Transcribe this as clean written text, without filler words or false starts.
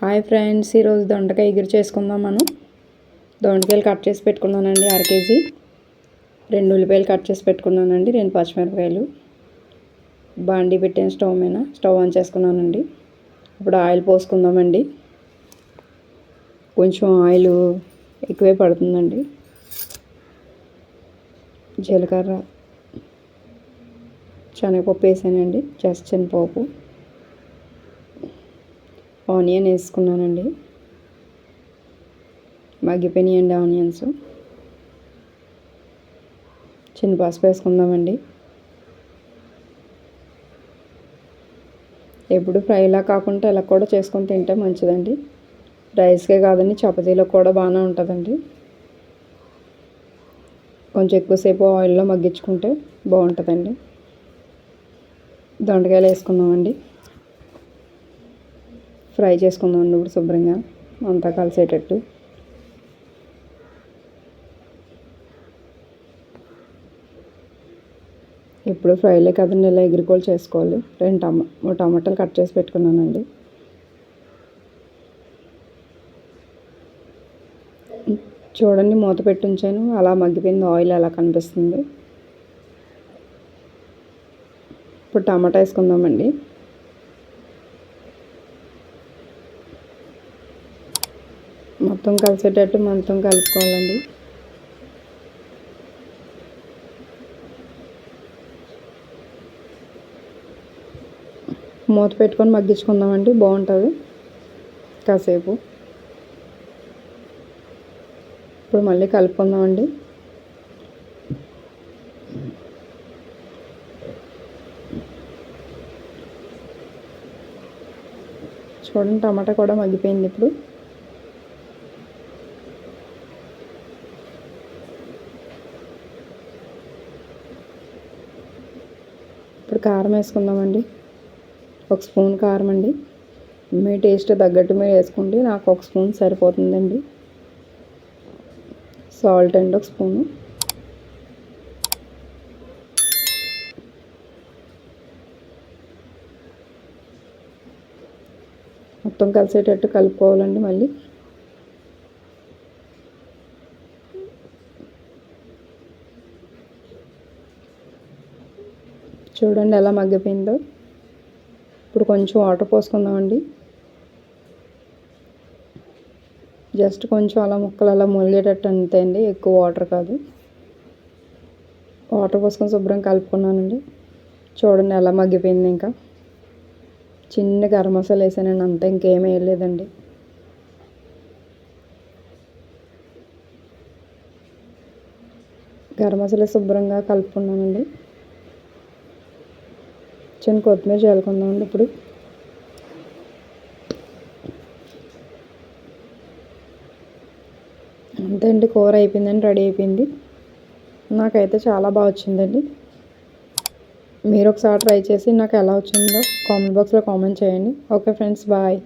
Hi friends, ఈరోజు దొండకాయ ఎగురు చేసుకుందాం. మనం దొండకాయలు కట్ చేసి పెట్టుకున్నానండి. 1/2 కేజీ. 2 ఉల్లిపాయలు కట్ చేసి పెట్టుకున్నానండి. 2 పచ్చిమిరపకాయలు. బాండీ పెట్టిన స్టవ్ మీద స్టవ్ ఆన్ చేసుకున్నానండి. ఇప్పుడు ఆయిల్ పోసుకుందామండి. కొంచెం ఆయిల్ ఎక్కువే పడుతుందండి. జీలకర్ర, శనగపప్పు వేసానండి. జస్ట్ శనగపప్పు, ఆనియన్ వేసుకున్నానండి. మగ్గిపోయినాయండి ఆనియన్స్. చిన్న పసుపు వేసుకుందామండి. ఎప్పుడు ఫ్రైలా కాకుండా ఇలా కూడా చేసుకొని తింటే మంచిదండి. రైస్కే కాదండి, చపాతీలో కూడా బాగానే ఉంటుందండి. కొంచెం ఎక్కువసేపు ఆయిల్లో మగ్గించుకుంటే బాగుంటుందండి. దొండకాయలు వేసుకుందామండి. ఫ్రై చేసుకుందామండి ఇప్పుడు శుభ్రంగా అంతా కలిసేటట్టు. ఇప్పుడు ఫ్రైలే కదండి, ఇలా ఎగురుకోలు చేసుకోవాలి. 2 టమాటాలు కట్ చేసి పెట్టుకున్నానండి. చూడండి, మూత పెట్టి ఉంచాను, అలా మగ్గిపోయింది. ఆయిల్ అలా కనిపిస్తుంది. ఇప్పుడు టమాటా వేసుకుందామండి. మొత్తం కలిసేటట్టు కలుపుకోవాలండి. మూత పెట్టుకొని మగ్గించుకుందామండి, బాగుంటుంది కాసేపు. ఇప్పుడు మళ్ళీ కలుపుకుందామండి. చూడండి, టమాటా కూడా మగ్గిపోయింది. ఇప్పుడు కారం వేసుకుందామండి. 1 స్పూన్ కారం అండి. మీ టేస్ట్ తగ్గట్టు మీరు వేసుకోండి. నాకు 1 స్పూన్ సరిపోతుందండి. సాల్ట్ అండి 1 స్పూను. మొత్తం కలిసేటట్టు కలుపుకోవాలండి. మళ్ళీ చూడండి ఎలా మగ్గిపోయిందో. ఇప్పుడు కొంచెం వాటర్ పోసుకుందామండి. జస్ట్ కొంచెం అలా ముక్కలు అలా ములిగేటట్టు అంతే అండి, ఎక్కువ వాటర్ కాదు. వాటర్ పోసుకొని శుభ్రంగా కలుపుకున్నానండి. చూడండి ఎలా మగ్గిపోయింది. ఇంకా చిన్న గరం మసాలా వేసానండి, అంతా ఇంకేమీ వేయలేదండి. గరం మసాలా శుభ్రంగా కలుపుకున్నానండి. చిన్న కొత్తిమీర చల్లుకుందామండి. ఇప్పుడు అంతే అండి, కూర అయిపోయిందండి, రెడీ అయిపోయింది. నాకైతే చాలా బాగా వచ్చిందండి. మీరు ఒకసారి ట్రై చేసి నాకు ఎలా వచ్చిందో కామెంట్ బాక్స్లో కామెంట్ చేయండి. Okay friends, bye.